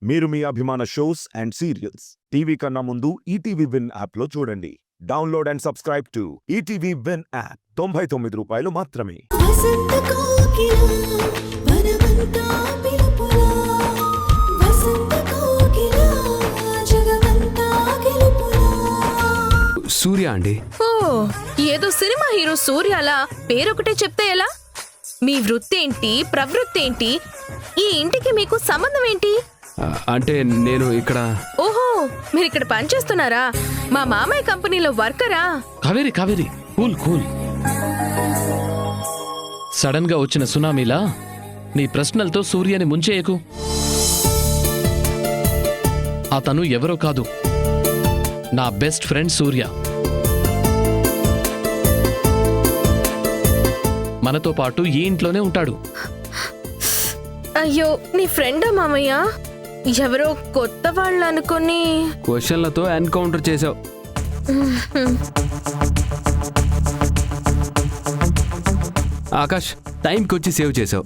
మీరు మీ అభిమాన shows and serials TV కన్నా ముందు ఈటీవీ విన్ యాప్లో చూడండి. Download and subscribe to ETV win app. 99 రూపాయలు మాత్రమే. వసంత కోకిల వనమంతా పిలుపులా వసంత కోకిల జగమంతా గెలుపులా. సూర్య అండి. ఓ ఏదో సినిమా హీరో సూర్యలా పేరొకటే చెప్తే ఎలా? మీ వృత్తి ఏంటి, ప్రవృత్తి ఏంటి, ఈ ఇంటికి మీకు సంబంధం ఏంటి? అంటే నేను ఇక్కడ. ఓహో, మీరు ఇక్కడ పనిచేస్తున్నారా? మా మామయ్య కంపెనీలో వర్కరా? Kaveri Kaveri, cool cool. Sudden గా వచ్చిన సునామీలా నీ ప్రశ్నలతో సూర్యని ముంచేయకు. అతను ఎవరో కాదు, నా బెస్ట్ ఫ్రెండ్ సూర్య. మనతో పాటు ఈ ఇంట్లోనే ఉంటాడు. అయ్యో, నీ ఫ్రెండా మామయ్య? ఎవరో కొత్త వాళ్ళు అనుకుని క్వశ్చన్లతో ఎన్కౌంటర్ చేసావు. ఆకాష్, టైంకి వచ్చి సేవ్ చేసావు.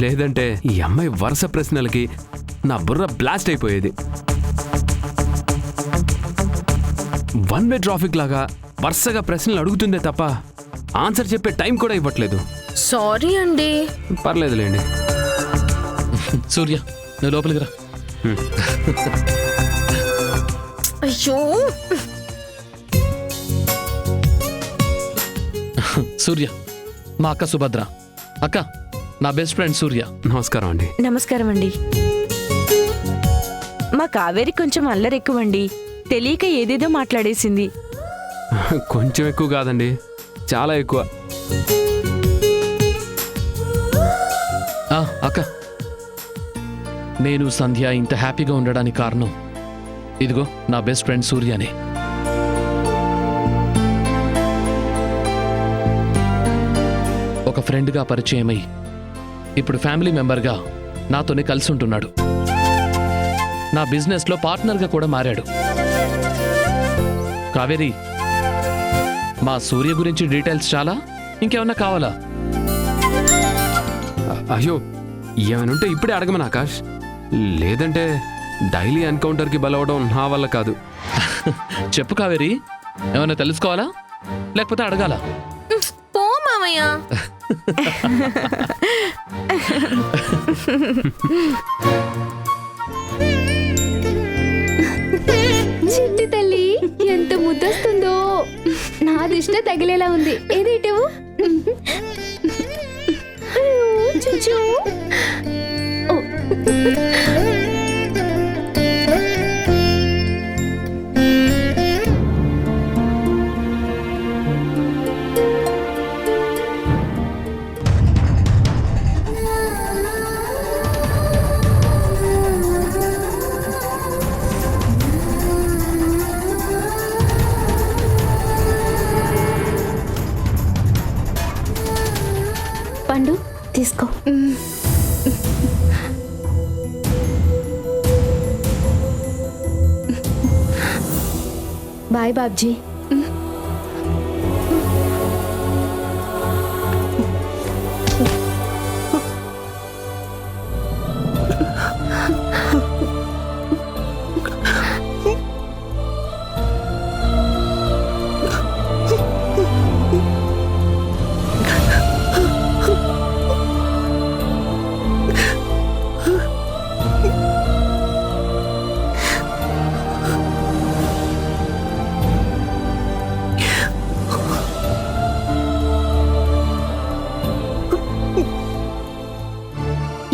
లేదంటే ఈ అమ్మాయి వరుస ప్రశ్నలకి నా బుర్ర బ్లాస్ట్ అయిపోయేది. వన్ వే ట్రాఫిక్ లాగా వరుసగా ప్రశ్నలు అడుగుతుందే తప్ప ఆన్సర్ చెప్పే టైం కూడా ఇవ్వట్లేదు. సారీ అండి. పర్లేదులేండి. సూర్య, నువ్వు లోపలికి రా. అయ్యో, సూర్య, మా అక్క సుభద్ర. అక్క, నా బెస్ట్ ఫ్రెండ్ సూర్య. నమస్కారం అండి. నమస్కారం అండి. మా కావేరి కొంచెం అల్లరెక్కువండి, తెలియక ఏదేదో మాట్లాడేసింది. కొంచెం ఎక్కువ కాదండి, చాలా ఎక్కువ. అక్క, నేను సంధ్య ఇంత హ్యాపీగా ఉండడానికి కారణం ఇదిగో నా బెస్ట్ ఫ్రెండ్ సూర్యనే. ఒక ఫ్రెండ్గా పరిచయమై ఇప్పుడు ఫ్యామిలీ మెంబర్గా నాతోనే కలిసి ఉంటున్నాడు. నా బిజినెస్లో పార్ట్నర్గా కూడా మారాడు. కావేరి, మా సూర్య గురించి డీటెయిల్స్ చాలా, ఇంకేమన్నా కావాలా? అయ్యో, ఏమనుంటే ఇప్పుడే అడగమని ఆకాష్. లేదంటే డైలీ ఎన్కౌంటర్కి బలవడం నా వల్ల కాదు. చెప్పు కావేరి, ఏమైనా తెలుసుకోవాలా లేకపోతే అడగాల? పో మామయ్య. చిట్టి తల్లి ఎంత ముద్దొస్తుందో. నా దిష్ట తగిలేలా ఉంది. ఏదేటవు? చుచు. ఓ. పండు తీసుకో. బాయ్ బాబ్జీ.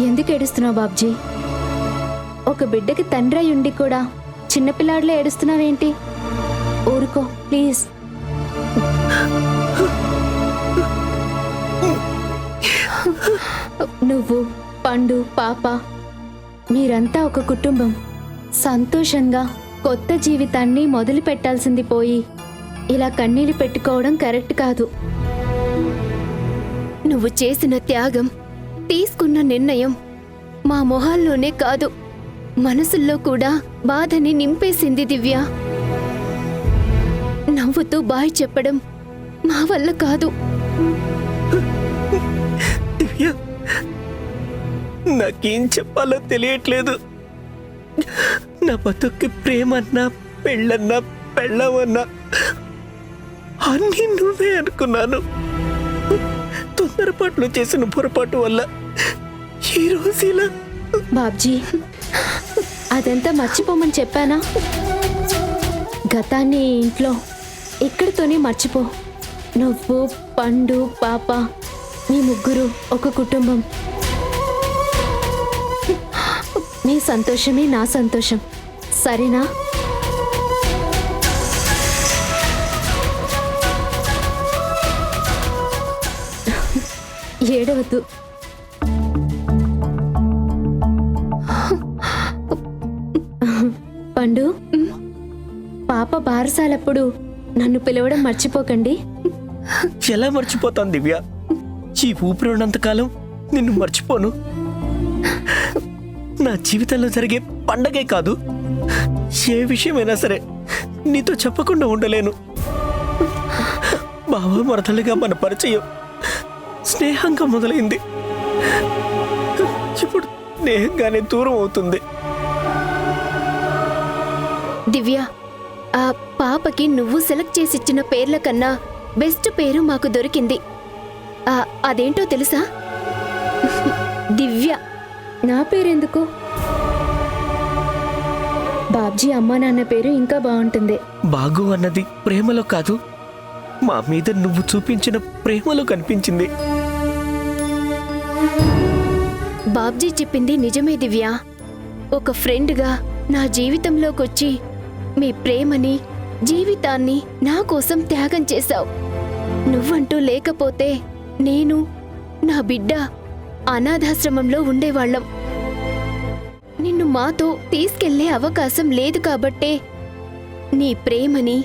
ఎందుకు ఏడుస్తున్నావు బాబ్జీ? ఒక బిడ్డకి తండ్రి అయి ఉండి కూడా చిన్నపిల్లాడిలో ఏడుస్తున్నావేంటి? ఊరుకో ప్లీజ్. నువ్వు, పండు, పాప మీరంతా ఒక కుటుంబం. సంతోషంగా కొత్త జీవితాన్ని మొదలు పెట్టాల్సింది పోయి ఇలా కన్నీళ్లు పెట్టుకోవడం కరెక్ట్ కాదు. నువ్వు చేసిన త్యాగం, తీసుకున్న నిర్ణయం మా మొహాల్లోనే కాదు మనసుల్లో కూడా బాధని నింపేసింది దివ్య. నవ్వుతూ బాయ్ చెప్పడం మా వల్ల కాదు. దివ్య, నాకేం చెప్పాలో తెలియట్లేదు. నా బతుక్కి ప్రేమన్నా పెళ్ళన్నా పెళ్ళమన్నా అన్నీ నువ్వే అనుకున్నాను. తొందరపాట్లు చేసిన పొరపాటు వల్ల ఈరోజు ఇలా. బాబ్జీ, అదంతా మర్చిపోమని చెప్పానా? గతాన్ని ఇంట్లో ఇక్కడితోనే మర్చిపో. నువ్వు, పండు, పాప, మీ ముగ్గురు ఒక కుటుంబం. మీ సంతోషమే నా సంతోషం, సరేనా? ఏడవద్దు. పండు, పాప బారసాలప్పుడు నన్ను పిలవడం మర్చిపోకండి. ఎలా మర్చిపోతాను దివ్య? ఈ ఊపిరి ఉన్నంతకాలం నిన్ను మర్చిపోను. నా జీవితంలో జరిగే పండగే కాదు, ఏ విషయమైనా సరే నీతో చెప్పకుండా ఉండలేను. బావ మరదలుగా మన పరిచయం స్నేహంగా మొదలైంది, ఇప్పుడు స్నేహంగానే దూరం అవుతుంది. దివ్య, ఆ పాపకి నువ్వు సెలెక్ట్ చేసిచ్చిన పేర్ల కన్నా బెస్ట్ పేరు మాకు దొరికింది. అదేంటో తెలుసా? దివ్య. నా పేరెందుకు? బాబ్జీ అమ్మా నాన్న పేరు ఇంకా బాగుంటుంది. బాగు అన్నది ప్రేమలో కాదు, మా మీద నువ్వు చూపించిన ప్రేమలో కనిపించింది. బాబ్జీ చెప్పింది నిజమే దివ్య. ఒక ఫ్రెండ్గా నా జీవితంలోకొచ్చి మీ ప్రేమని, జీవితాన్ని నా కోసం త్యాగం చేశావు. నువ్వంటూ లేకపోతే నేను, నా బిడ్డ అనాథాశ్రమంలో ఉండేవాళ్ళం. నిన్ను మాతో తీసుకెళ్లే అవకాశం లేదు కాబట్టే నీ ప్రేమని,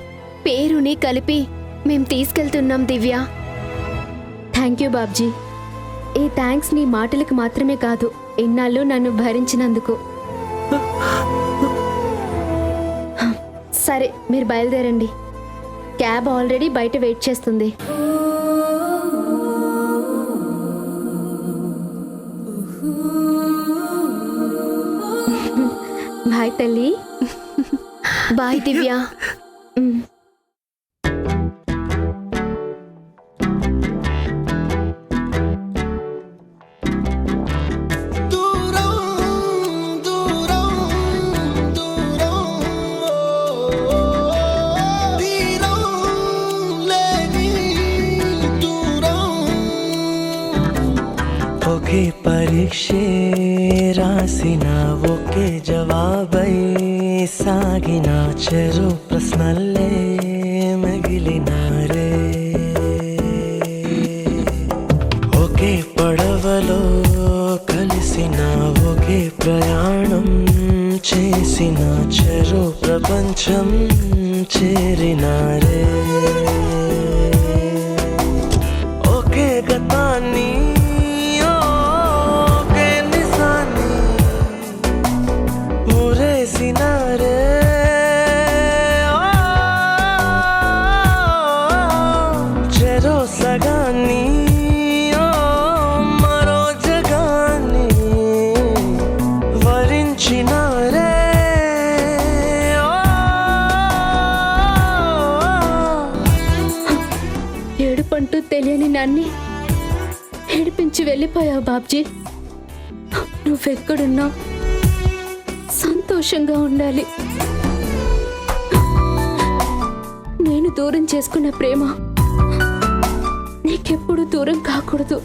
పేరుని కలిపి మేం తీసుకెళ్తున్నాం దివ్య. Thank you Babji. ఈ థ్యాంక్స్ నీ మాటలకు మాత్రమే కాదు, ఇన్నాళ్ళు నన్ను భరించినందుకు. సరే, మీరు బయలుదేరండి. క్యాబ్ ఆల్రెడీ బయట వెయిట్ చేస్తుంది. బాయ్ తల్లి. బాయ్ దివ్య. ఒకే పరీక్షే రాసిన ఒకే జవాబై సాగిన చెరు ప్రశ్నల్లే మిగిలినారే. ఒకే పడవలో కలిసిన ఒకే ప్రయాణం చేసిన చెరు ప్రపంచం చేరినారే. ఒకే గతాన్ని చెరో సగాన్ని మరో జగాన్ని వరించినారే. ఏడుపంటూ తెలియని నన్ను ఏడిపించి వెళ్ళిపోయావు బాబ్జీ. నువ్వెక్కడున్నా సంతోషంగా ఉండాలి. నేను దూరం చేసుకున్న ప్రేమ నీకెప్పుడు దూరం కాకూడదు.